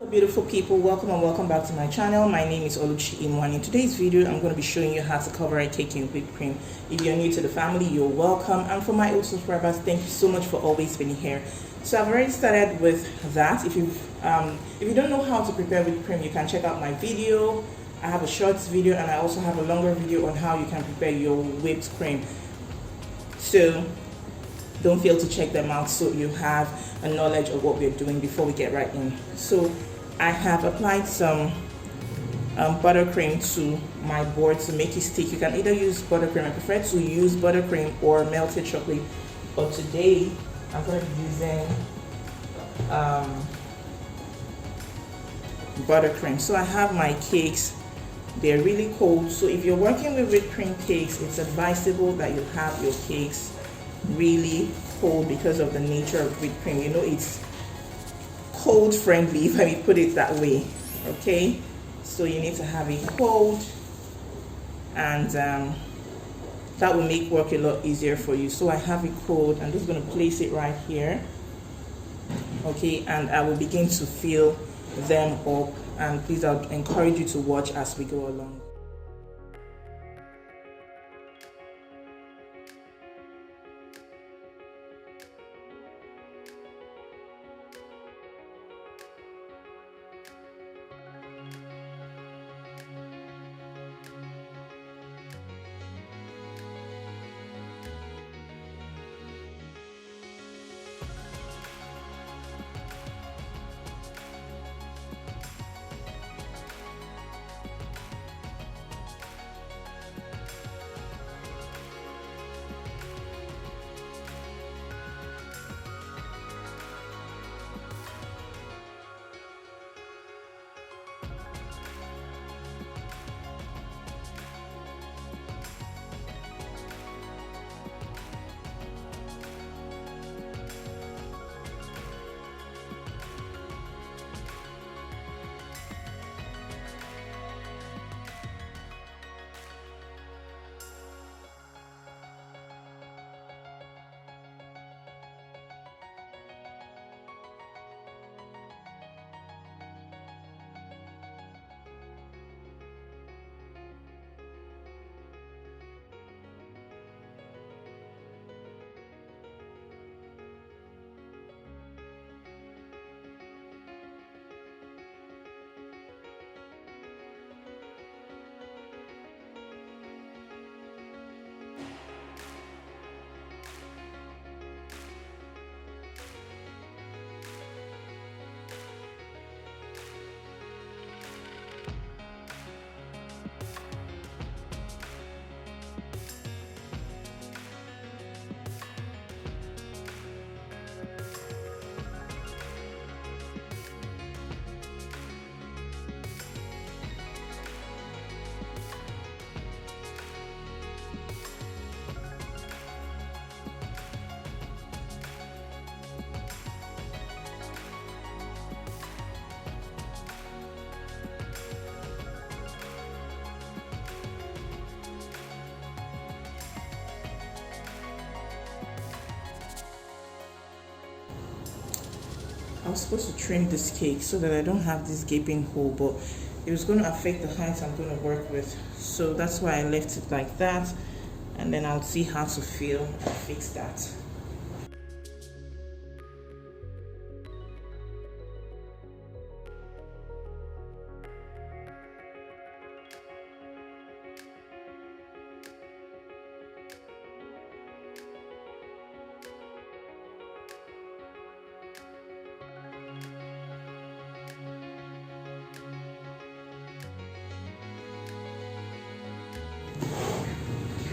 Beautiful people, welcome and welcome back to my channel. My name is Oluchi Imwan. In today's video I'm going to be showing you how to cover a cake in whipped cream. If you're new to the family, you're welcome, and for my old subscribers, thank you so much for always being here. So I've already started with that. If you don't know how to prepare whipped cream, you can check out my video. I have a shorts video and I also have a longer video on how you can prepare your whipped cream, so don't fail to check them out so you have a knowledge of what we're doing before we get right in. So I have applied some buttercream to my board to make it stick. You can either use buttercream. I prefer to use buttercream or melted chocolate, but today I'm going to be using buttercream. So I have my cakes. They're really cold, so if you're working with whipped cream cakes, it's advisable that you have your cakes really cold because of the nature of whipped cream. You know, it's cold friendly, if I may put it that way. Okay, so you need to have it cold, and that will make work a lot easier for you. So I have it cold. I'm just going to place it right here. Okay, and I will begin to fill them up, and please, I would encourage you to watch as we go along. I was supposed to trim this cake so that I don't have this gaping hole, but it was going to affect the height I'm going to work with. So that's why I left it like that, and then I'll see how to feel and fix that.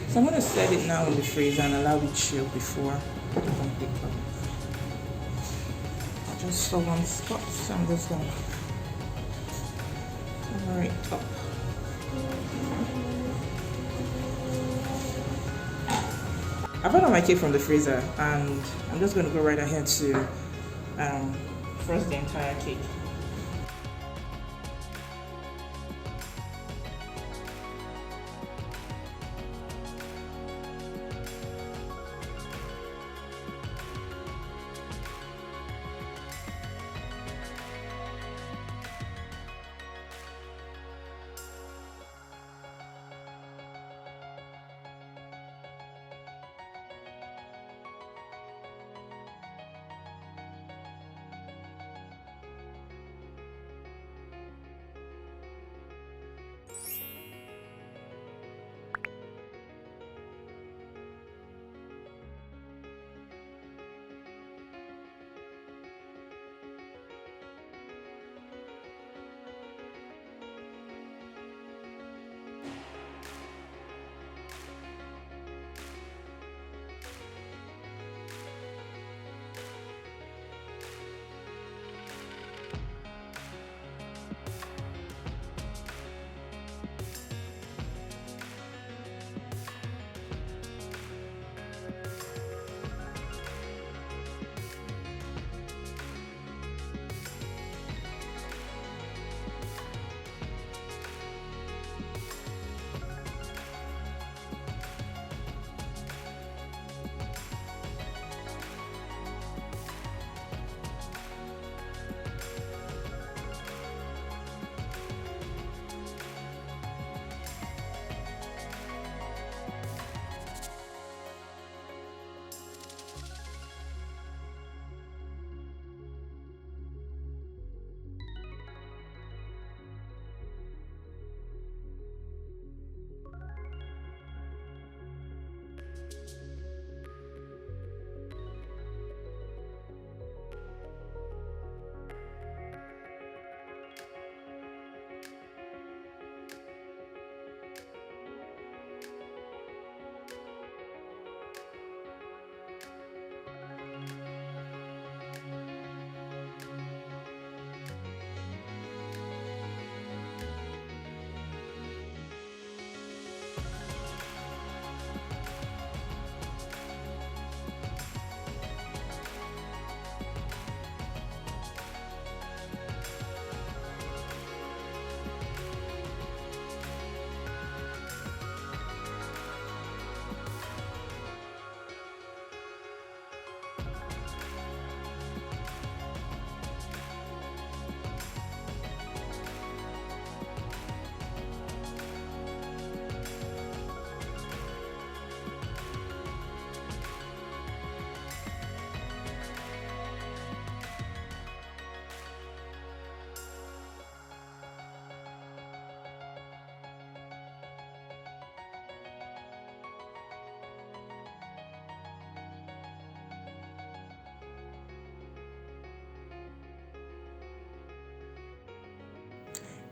So I'm going to set it now in the freezer and allow it chill before I can pick up. I just saw one spot, so I'm just going to cover it up. I brought out my cake from the freezer, and I'm just going to go right ahead to frost the entire cake.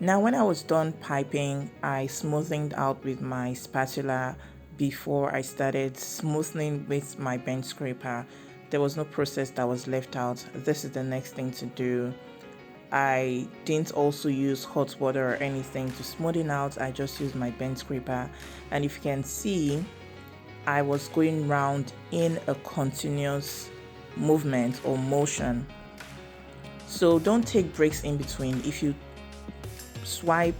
Now when I was done piping, I smoothed out with my spatula before I started smoothing with my bench scraper. There was no process that was left out. This is the next thing to do. I didn't also use hot water or anything to smoothen out. I just used my bench scraper, and if you can see, I was going round in a continuous movement or motion. So don't take breaks in between. If you swipe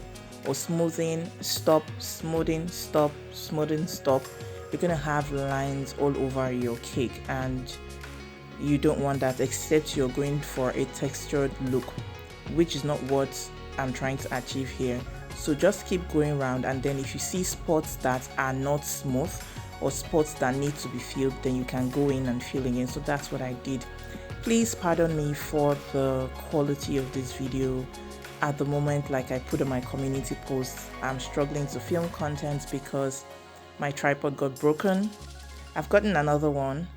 or smoothing, stop, smoothing, stop, smoothing, stop, you're gonna have lines all over your cake, and you don't want that, except you're going for a textured look, which is not what I'm trying to achieve here. So just keep going around, and then if you see spots that are not smooth or spots that need to be filled, then you can go in and fill in. So that's what I did. Please pardon me for the quality of this video. At the moment, like I put on my community post, I'm struggling to film content because my tripod got broken. I've gotten another one,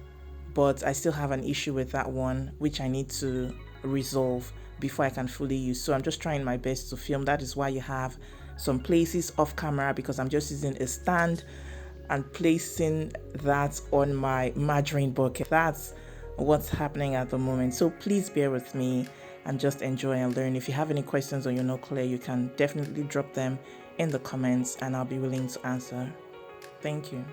but I still have an issue with that one, which I need to resolve before I can fully use. So I'm just trying my best to film. That is why you have some places off camera, because I'm just using a stand and placing that on my margarine bucket. That's what's happening at the moment. So please bear with me and just enjoy and learn. If you have any questions or you're not clear, you can definitely drop them in the comments and I'll be willing to answer. Thank you.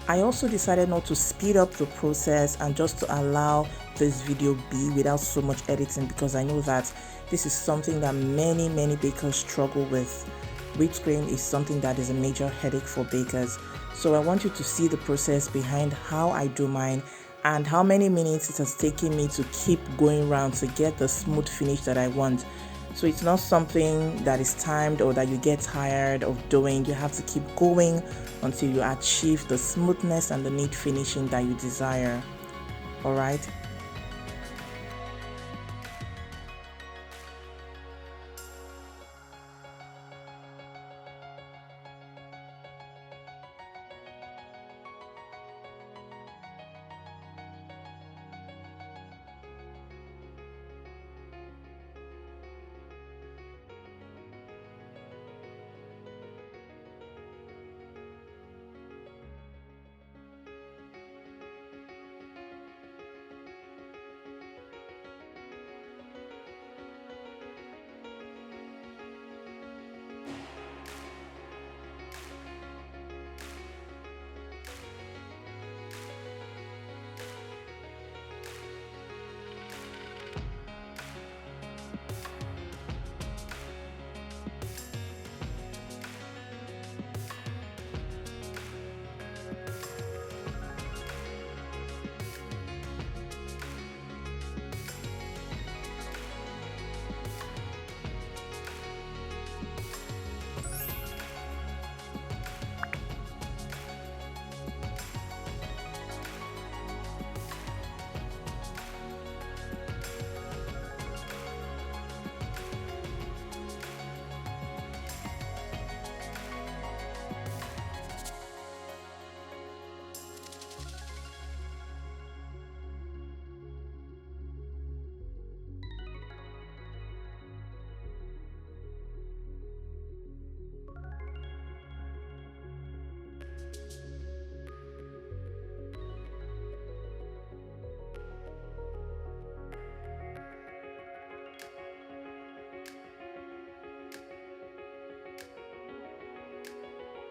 I also decided not to speed up the process and just to allow this video be without so much editing, because I know that this is something that many bakers struggle with. Whipped cream is something that is a major headache for bakers. So I want you to see the process behind how I do mine and how many minutes it has taken me to keep going around to get the smooth finish that I want. So it's not something that is timed or that you get tired of doing. You have to keep going until you achieve the smoothness and the neat finishing that you desire. All right.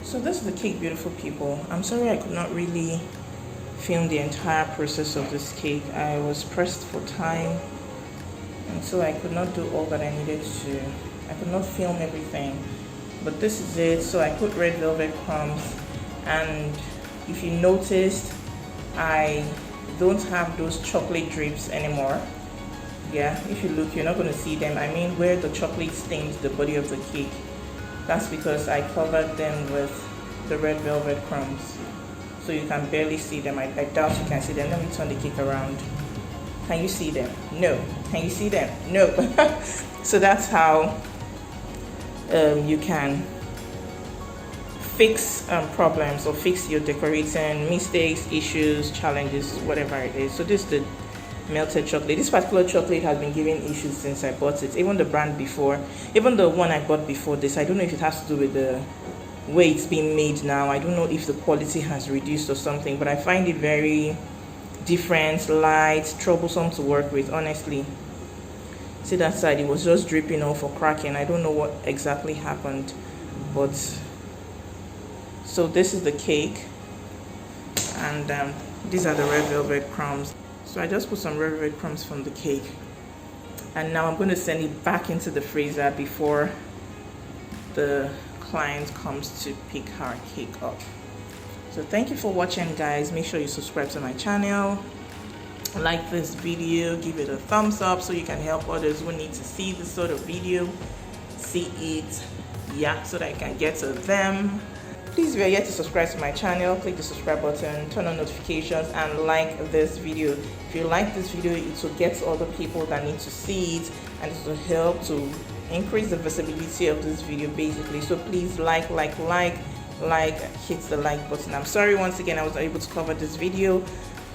So this is the cake, beautiful people. I'm sorry I could not really film the entire process of this cake. I was pressed for time, and so I could not do all that I needed to. I could not film everything, but this is it. So I put red velvet crumbs, and if you noticed, I don't have those chocolate drips anymore. Yeah, if you look, you're not going to see them. I mean, where the chocolate stains the body of the cake. That's because I covered them with the red velvet crumbs, so you can barely see them. I doubt you can see them. Let me turn the cake around. Can you see them? No. Can you see them? No. So that's how you can fix problems or fix your decorating mistakes, issues, challenges, whatever it is. So this is the melted chocolate. This particular chocolate has been giving issues since I bought it. Even the brand before, even the one I bought before this, I don't know if it has to do with the way it's being made now. I don't know if the quality has reduced or something, but I find it very different, light, troublesome to work with, honestly. See that side, it was just dripping off or cracking. I don't know what exactly happened, but so this is the cake, and these are the red velvet crumbs. So I just put some red velvet crumbs from the cake, and now I'm going to send it back into the freezer before the client comes to pick her cake up. So thank you for watching, guys. Make sure you subscribe to my channel, like this video, give it a thumbs up so you can help others who need to see this sort of video see it, yeah, so that I can get to them. Please, if you're yet to subscribe to my channel, click the subscribe button, turn on notifications, and like this video. If you like this video, it will get to other people that need to see it, and it will help to increase the visibility of this video, basically. So please hit the like button. I'm sorry once again I was not able to cover this video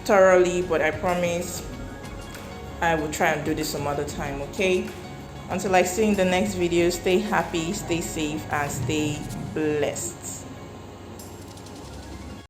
thoroughly, but I promise I will try and do this some other time, okay? Until I see you in the next video, stay happy, stay safe, and stay blessed.